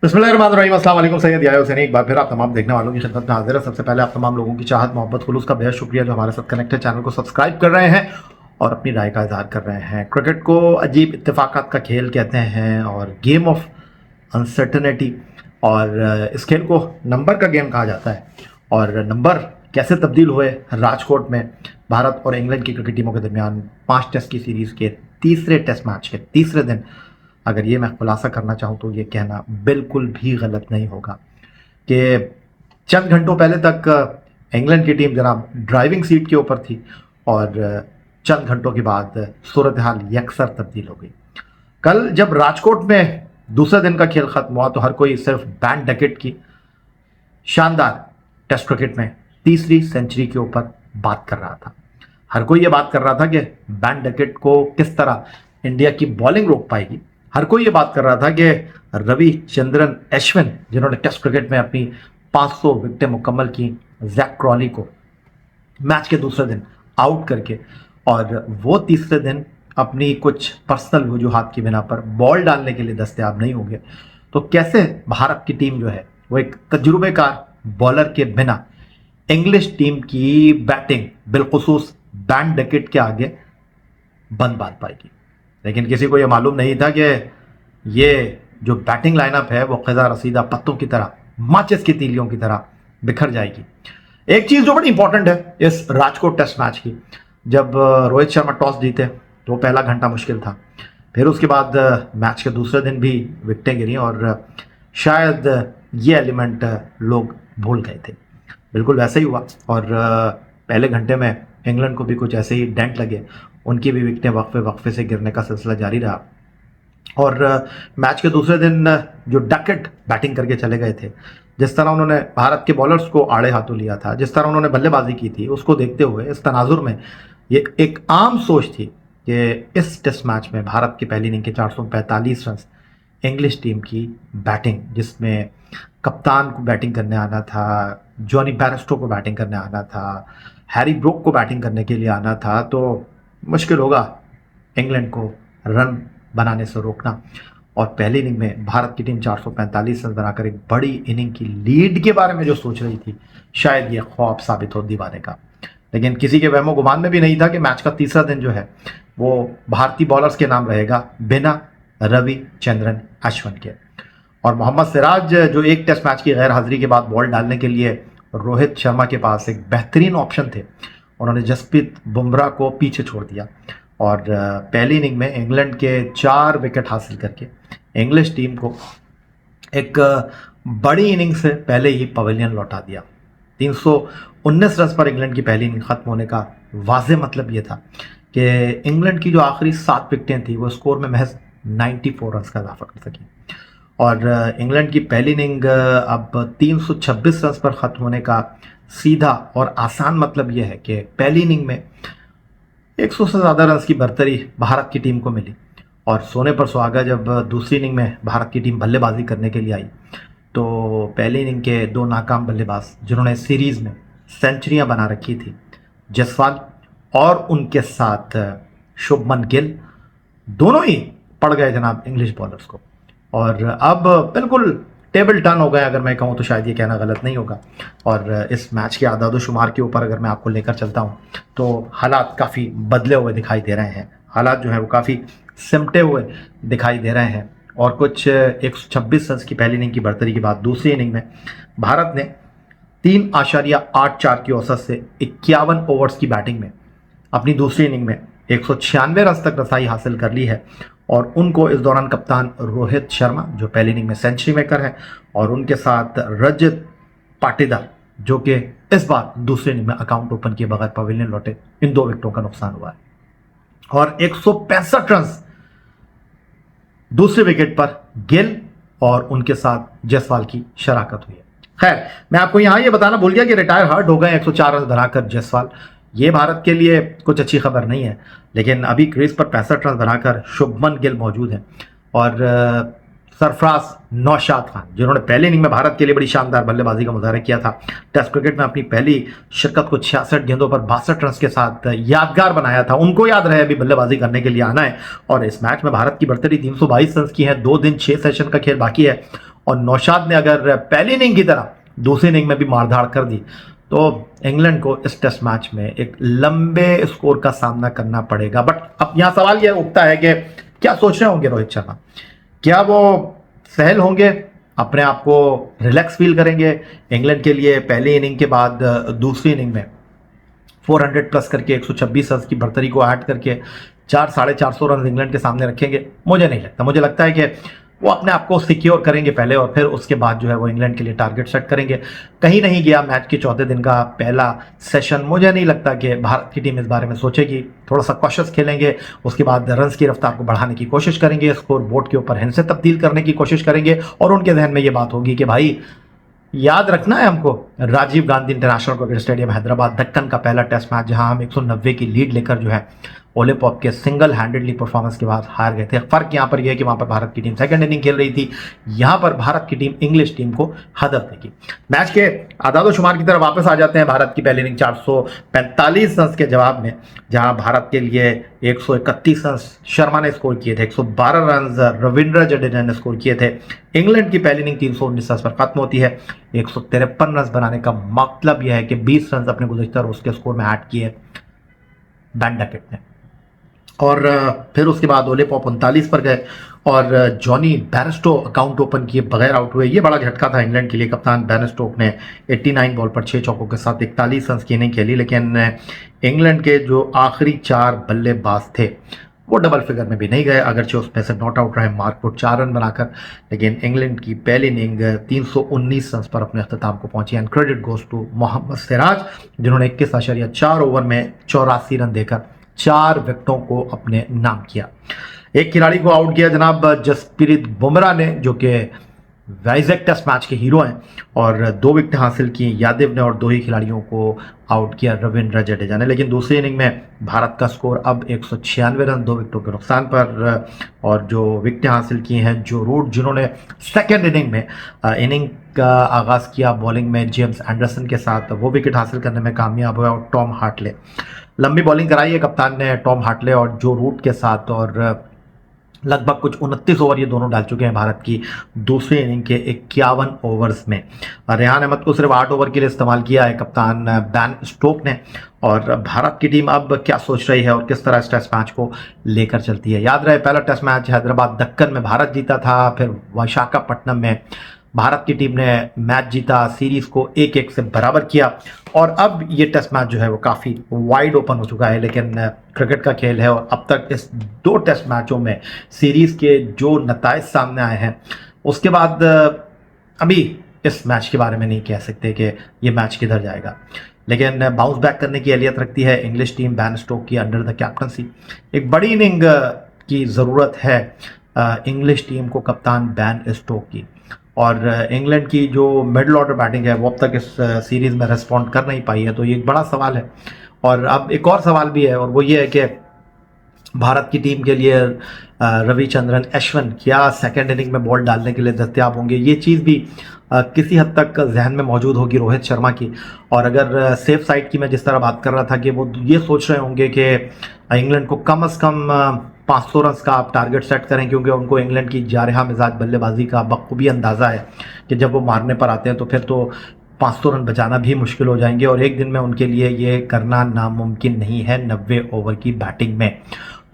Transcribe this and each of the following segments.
बिस्मिल्लाहिर्रहमानिर्रहीम, अस्सलाम वालेकुम। सैयद याया हुसैनी एक बार फिर आप तमाम देखने वालों की खिदमत में हाजिर है। सबसे पहले आप तमाम लोगों की चाहत मोहब्बत खुलूस का बेहद शुक्रिया जो हमारे साथ कनेक्टेड चैनल को सब्सक्राइब कर रहे हैं और अपनी राय का इजहार कर रहे हैं। क्रिकेट को अजीब इत्तेफाकात का खेल कहते हैं और गेम ऑफ अनसर्टनिटी, और इस खेल को नंबर का गेम कहा जाता है। और नंबर कैसे तब्दील हुए राजकोट में भारत और इंग्लैंड की क्रिकेट टीमों के दरमियान 5 टेस्ट की सीरीज़ के तीसरे टेस्ट मैच के तीसरे दिन, अगर ये मैं खुलासा करना चाहूँ तो ये कहना बिल्कुल भी गलत नहीं होगा कि चंद घंटों पहले तक इंग्लैंड की टीम जनाब ड्राइविंग सीट के ऊपर थी और चंद घंटों के बाद सूरत हाल यकसर तब्दील हो गई। कल जब राजकोट में दूसरे दिन का खेल खत्म हुआ तो हर कोई सिर्फ बैन डकेट की शानदार टेस्ट क्रिकेट में तीसरी सेंचुरी के ऊपर बात कर रहा था। हर कोई ये बात कर रहा था कि बैन डकेट को किस तरह इंडिया की बॉलिंग रोक पाएगी। हर कोई ये बात कर रहा था कि रविचंद्रन अश्विन, जिन्होंने टेस्ट क्रिकेट में अपनी 500 विकेटें मुकम्मल की, जैक क्रॉली को मैच के दूसरे दिन आउट करके, और वो तीसरे दिन अपनी कुछ पर्सनल वजूहात की बिना पर बॉल डालने के लिए दस्तयाब नहीं होंगे, तो कैसे भारत की टीम जो है वो एक तजुर्बेकार बॉलर के बिना इंग्लिश टीम की बैटिंग बिलखुसूस बैन डकेट के आगे बंद बांध पाएगी। लेकिन किसी को यह मालूम नहीं था कि ये जो बैटिंग लाइनअप है वो ख़ज़ा रसीदा पत्तों की तरह, माचिस की तीलियों की तरह बिखर जाएगी। एक चीज़ जो बड़ी इंपॉर्टेंट है इस राजकोट टेस्ट मैच की, जब रोहित शर्मा टॉस जीते तो पहला घंटा मुश्किल था, फिर उसके बाद मैच के दूसरे दिन भी विकेटें गिरी और शायद ये एलिमेंट लोग भूल गए थे। बिल्कुल वैसे ही हुआ और पहले घंटे में इंग्लैंड को भी कुछ ऐसे ही डेंट लगे, उनकी भी विकेटें वक्फे से गिरने का सिलसिला जारी रहा। और मैच के दूसरे दिन जो डकेट बैटिंग करके चले गए थे, जिस तरह उन्होंने भारत के बॉलर्स को आड़े हाथों लिया था, जिस तरह उन्होंने बल्लेबाजी की थी, उसको देखते हुए इस तनाजुर में ये एक आम सोच थी कि इस टेस्ट मैच में भारत की पहली इनिंग के 445 रन इंग्लिश टीम की बैटिंग, जिसमें कप्तान को बैटिंग करने आना था, जॉनी बैरस्टो को बैटिंग करने आना था, हैरी ब्रोक को बैटिंग करने के लिए आना था, तो मुश्किल होगा इंग्लैंड को रन बनाने से रोकना। और पहली इनिंग में भारत की टीम 445 रन बनाकर एक बड़ी इनिंग की लीड के बारे में जो सोच रही थी, शायद ये ख्वाब साबित हो दीवाने का। लेकिन किसी के वहमो गुमान में भी नहीं था कि मैच का तीसरा दिन जो है वो भारतीय बॉलर्स के नाम रहेगा बिना रविचंद्रन अश्विन के। और मोहम्मद सिराज जो एक टेस्ट मैच की गैर हाजिरी के बाद बॉल डालने के लिए रोहित शर्मा के पास एक बेहतरीन ऑप्शन थे, उन्होंने जसप्रीत बुमराह को पीछे छोड़ दिया और पहली इनिंग में इंग्लैंड के 4 विकेट हासिल करके इंग्लिश टीम को एक बड़ी इनिंग से पहले ही पवेलियन लौटा दिया। 319 रन पर इंग्लैंड की पहली इनिंग खत्म होने का वाज़ेह मतलब ये था कि इंग्लैंड की जो आखिरी 7 विकेटें थी वो स्कोर में महज 94 रन का इजाफा कर सकी। और इंग्लैंड की पहली इनिंग अब 326 रन पर ख़त्म होने का सीधा और आसान मतलब यह है कि पहली इनिंग में 100 से ज़्यादा रन की बरतरी भारत की टीम को मिली और सोने पर सुहागा जब दूसरी इनिंग में भारत की टीम बल्लेबाजी करने के लिए आई तो पहली इनिंग के 2 नाकाम बल्लेबाज जिन्होंने सीरीज़ में सेंचुरियां बना रखी थी, जसवाल और उनके साथ शुभमन गिल, दोनों ही पड़ गए जनाब इंग्लिश बॉलर्स को। और अब बिल्कुल टेबल टर्न हो गए, अगर मैं कहूँ तो शायद ये कहना गलत नहीं होगा। और इस मैच के आदाद शुमार के ऊपर अगर मैं आपको लेकर चलता हूँ तो हालात काफ़ी बदले हुए दिखाई दे रहे हैं। हालात जो है वो काफ़ी सिमटे हुए दिखाई दे रहे हैं और कुछ 126 रन की पहली इनिंग की बढ़तरी के बाद दूसरी इनिंग में भारत ने 3.84 की औसत से 51 ओवर्स की बैटिंग में अपनी दूसरी इनिंग में 196 रन तक रसाई हासिल कर ली है। और उनको इस दौरान कप्तान रोहित शर्मा जो पहली इनिंग में सेंचुरी मेकर है और उनके साथ रजत पाटीदार जो कि इस बार दूसरी इनिंग में अकाउंट ओपन किए बगैर पवेलियन लौटे, इन 2 विकेटों का नुकसान हुआ है। और 165 रन दूसरे विकेट पर गिल और उनके साथ जसवाल की शराकत हुई है। खैर, मैं आपको यहां ये बताना भूल गया कि रिटायर हर्ट हो गए 104 रन बनाकर जसवाल। ये भारत के लिए कुछ अच्छी खबर नहीं है, लेकिन अभी क्रीज पर 65 रन बनाकर शुभमन गिल मौजूद हैं और सरफराज नौशाद खान जिन्होंने पहले इनिंग में भारत के लिए बड़ी शानदार बल्लेबाजी का मुजाहरा किया था, टेस्ट क्रिकेट में अपनी पहली शिरकत को 66 गेंदों पर 62 रन के साथ यादगार बनाया था, उनको याद रहे अभी बल्लेबाजी करने के लिए आना है। और इस मैच में भारत की बढ़तरी 322 रन की है, 2 दिन 6 सेशन का खेल बाकी है और नौशाद ने अगर पहली इनिंग की तरह दूसरी इनिंग में भी मारधाड़ कर दी तो इंग्लैंड को इस टेस्ट मैच में एक लंबे स्कोर का सामना करना पड़ेगा। बट अब यहां सवाल यह उठता है कि क्या सोच रहे होंगे रोहित शर्मा? क्या वो सहल होंगे, अपने आप को रिलैक्स फील करेंगे? इंग्लैंड के लिए पहली इनिंग के बाद दूसरी इनिंग में 400 प्लस करके 126 रन की बढ़तरी को ऐड करके 400-450 रन इंग्लैंड के सामने रखेंगे? मुझे नहीं लगता। मुझे लगता है कि वो अपने आप को सिक्योर करेंगे पहले और फिर उसके बाद जो है वो इंग्लैंड के लिए टारगेट सेट करेंगे। कहीं नहीं गया मैच के चौथे दिन का पहला सेशन। मुझे नहीं लगता कि भारत की टीम इस बारे में सोचेगी। थोड़ा सा कॉशियस खेलेंगे, उसके बाद रन्स की रफ्तार को बढ़ाने की कोशिश करेंगे, स्कोर बोर्ड के ऊपर हिंसे तब्दील करने की कोशिश करेंगे और उनके जहन में ये बात होगी कि भाई याद रखना है हमको Rajiv Gandhi international cricket stadium Hyderabad, Deccan का पहला टेस्ट मैच जहां हम 190 की लीड लेकर जो है ओले पॉप के सिंगल हैंडेडली परफॉर्मेंस के बाद हार गए थे। फर्क यहां पर यह है कि वहां पर भारत की टीम सेकंड इनिंग खेल रही थी, यहां पर भारत की टीम इंग्लिश टीम को हदफ देगी। मैच के आदादोशुमार की तरफ वापस आ जाते हैं। भारत की पहली इनिंग 445 रन के जवाब में, जहां भारत के लिए 131 रन शर्मा ने स्कोर किए थे, 112 रन रविंद्र जडेजा ने स्कोर किए थे। इंग्लैंड की पहली इनिंग 319 रन पर खत्म होती है। 153 रन बनाने का मतलब यह है कि 20 रन अपने गुज़िश्ता रोज के स्कोर में ऐड किए बैन डकेट ने। और फिर उसके बाद ओले पॉप 39 पर गए और जॉनी बैरस्टो अकाउंट ओपन किए बगैर आउट हुए। ये बड़ा झटका था इंग्लैंड के लिए। कप्तान बैरस्टोक ने 89 बॉल पर 6 चौकों के साथ 41 रन की इनिंग खेली, लेकिन इंग्लैंड के जो आखिरी 4 बल्लेबाज थे वो डबल फिगर में भी नहीं गए, अगरचे उसमें से नॉट आउट रहे मार्कवुड 4 रन बनाकर। लेकिन इंग्लैंड की पहली इनिंग 319 रन पर अपने अख्ताम को पहुंची। And credit goes to Mohammed Siraj, जिन्होंने 21.4 ओवर में 84 रन देकर 4 विकेटों को अपने नाम किया। एक खिलाड़ी को आउट किया जनाब जसप्रीत बुमराह ने, जो कि वाइजैक टेस्ट मैच के हीरो हैं, और 2 विकेट हासिल की यादव ने और 2 ही खिलाड़ियों को आउट किया रविंद्र जडेजा ने। लेकिन दूसरी इनिंग में भारत का स्कोर अब 196 रन 2 विकेटों के नुकसान पर। और जो विकेटें हासिल की हैं जो रूट, जिन्होंने सेकेंड इनिंग में इनिंग का आगाज़ किया बॉलिंग में जेम्स एंडरसन के साथ, वो विकेट हासिल करने में कामयाब हुआ। और टॉम हार्टले, लंबी बॉलिंग कराई है कप्तान ने टॉम हार्टले और जो रूट के साथ, और लगभग कुछ 29 ओवर ये दोनों डाल चुके हैं भारत की दूसरी इनिंग के 51 ओवर्स में। रेहान अहमद को सिर्फ 8 ओवर के लिए इस्तेमाल किया है कप्तान बैन स्टोक ने। और भारत की टीम अब क्या सोच रही है और किस तरह इस टेस्ट मैच को लेकर चलती है? याद रहे पहला टेस्ट मैच हैदराबाद दक्कन में भारत जीता था, फिर विशाखापट्टनम में भारत की टीम ने मैच जीता, सीरीज को 1-1 से बराबर किया। और अब ये टेस्ट मैच जो है वो काफ़ी वाइड ओपन हो चुका है। लेकिन क्रिकेट का खेल है और अब तक इस 2 टेस्ट मैचों में सीरीज के जो नताइज सामने आए हैं, उसके बाद अभी इस मैच के बारे में नहीं कह सकते कि ये मैच किधर जाएगा। लेकिन बाउंस बैक करने की अहलियत रखती है इंग्लिश टीम बैन स्टोक की अंडर द कैप्टनसी। एक बड़ी इनिंग की ज़रूरत है इंग्लिश टीम को कप्तान बैन स्टोक की। और इंग्लैंड की जो मिडल ऑर्डर बैटिंग है वो अब तक इस सीरीज़ में रिस्पॉन्ड कर नहीं पाई है, तो ये एक बड़ा सवाल है। और अब एक और सवाल भी है, और वो ये है कि भारत की टीम के लिए रविचंद्रन अश्विन क्या सेकेंड इनिंग में बॉल डालने के लिए दस्तयाब होंगे? ये चीज़ भी किसी हद तक जहन में मौजूद होगी रोहित शर्मा की। और अगर सेफ साइड की मैं जिस तरह बात कर रहा था कि वो ये सोच रहे होंगे कि इंग्लैंड को कम से कम 500 रन का आप टारगेट सेट करें, क्योंकि उनको इंग्लैंड की जारहा मिजाज बल्लेबाजी का बखूबी अंदाज़ा है कि जब वो मारने पर आते हैं तो फिर तो 500 रन बचाना भी मुश्किल हो जाएंगे, और एक दिन में उनके लिए ये करना नामुमकिन नहीं है 90 ओवर की बैटिंग में।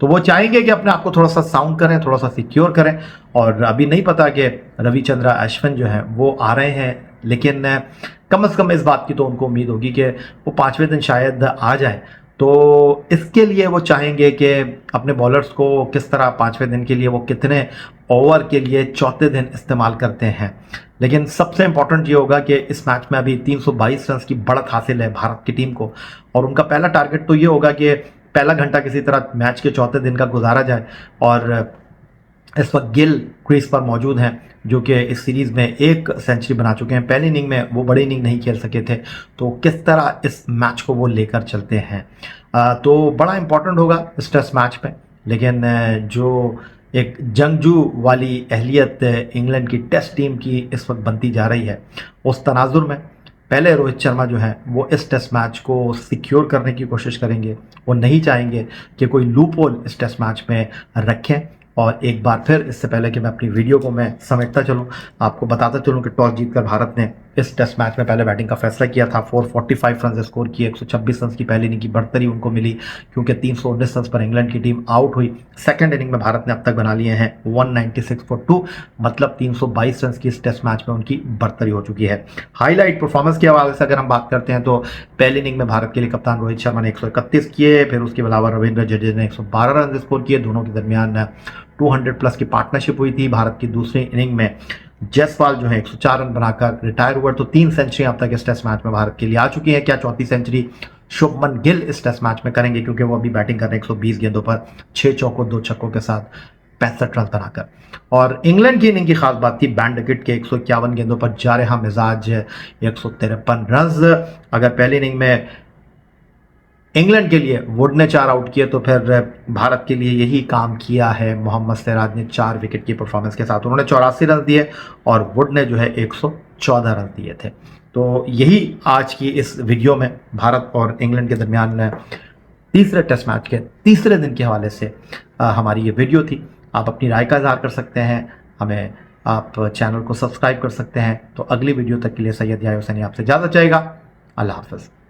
तो वो चाहेंगे कि अपने आप को थोड़ा सा साउंड करें, थोड़ा सा सिक्योर करें। और अभी नहीं पता कि रविचंद्र अश्विन जो हैं वो आ रहे हैं, लेकिन कम से कम इस बात की तो उनको उम्मीद होगी कि वो 5वें दिन शायद आ जाए। तो इसके लिए वो चाहेंगे कि अपने बॉलर्स को किस तरह 5वें दिन के लिए वो कितने ओवर के लिए चौथे दिन इस्तेमाल करते हैं। लेकिन सबसे इंपॉर्टेंट ये होगा कि इस मैच में अभी 322 रन की बढ़त हासिल है भारत की टीम को, और उनका पहला टारगेट तो ये होगा कि पहला घंटा किसी तरह मैच के चौथे दिन का गुजारा जाए। और इस वक्त गिल क्रीज पर मौजूद हैं, जो कि इस सीरीज़ में 1 सेंचुरी बना चुके हैं। पहली इनिंग में वो बड़ी इनिंग नहीं खेल सके थे, तो किस तरह इस मैच को वो लेकर चलते हैं तो बड़ा इंपॉर्टेंट होगा इस टेस्ट मैच में। लेकिन जो एक जंगजू वाली अहलियत इंग्लैंड की टेस्ट टीम की इस वक्त बनती जा रही है, उस तनाजुर में पहले रोहित शर्मा जो है वो इस टेस्ट मैच को सिक्योर करने की कोशिश करेंगे। वो नहीं चाहेंगे कि कोई लूप होल इस टेस्ट मैच में रखें, और एक बार फिर इससे पहले कि मैं अपनी वीडियो को मैं समेटता चलूं, आपको बताता चलूं कि टॉस जीतकर भारत ने इस टेस्ट मैच में पहले बैटिंग का फैसला किया था। 445 रन स्कोर किए, 126 रन की पहली इनिंग की बढ़तरी उनको मिली क्योंकि 319 रन पर इंग्लैंड की टीम आउट हुई। सेकंड इनिंग में भारत ने अब तक बना लिए हैं 196 फॉर 2, मतलब 322 रन की इस टेस्ट मैच में उनकी बढ़तरी हो चुकी है। हाईलाइट परफॉर्मेंस के हवाले से अगर हम बात करते हैं तो पहली इनिंग में भारत के लिए कप्तान रोहित शर्मा ने 131 किए, फिर उसके अलावा रविंद्र जडेजा ने 112 रन स्कोर किए। दोनों के दरमियान 200 प्लस की पार्टनरशिप हुई थी। भारत की दूसरी इनिंग में जायसवाल जो है 104 रन बनाकर रिटायर हुए। तो 3 सेंचुरी अब तक इस टेस्ट मैच में भारत के लिए आ चुकी है। क्या चौथी सेंचुरी शुभमन गिल इस टेस्ट मैच में करेंगे, क्योंकि वो अभी बैटिंग कर रहे हैं 120 गेंदों पर 6 चौकों 2 छक्कों के साथ 65 रन बनाकर। और इंग्लैंड की इनिंग की खास बात थी बैन डिकिट के 151 गेंदों पर जारहा मिजाज 153 रन। अगर पहली इनिंग में इंग्लैंड के लिए वुड ने 4 आउट किए तो फिर भारत के लिए यही काम किया है मोहम्मद सिराज ने 4 विकेट की परफॉर्मेंस के साथ। उन्होंने 84 रन दिए और वुड ने जो है 114 रन दिए थे। तो यही आज की इस वीडियो में भारत और इंग्लैंड के दरमियान तीसरे टेस्ट मैच के तीसरे दिन के हवाले से हमारी ये वीडियो थी। आप अपनी राय का इज़हार कर सकते हैं, हमें आप चैनल को सब्सक्राइब कर सकते हैं। तो अगली वीडियो तक के लिए सैयद यायो हुसैनी आपसे इजाज़त चाहेगा। अल्लाह हाफ़िज़।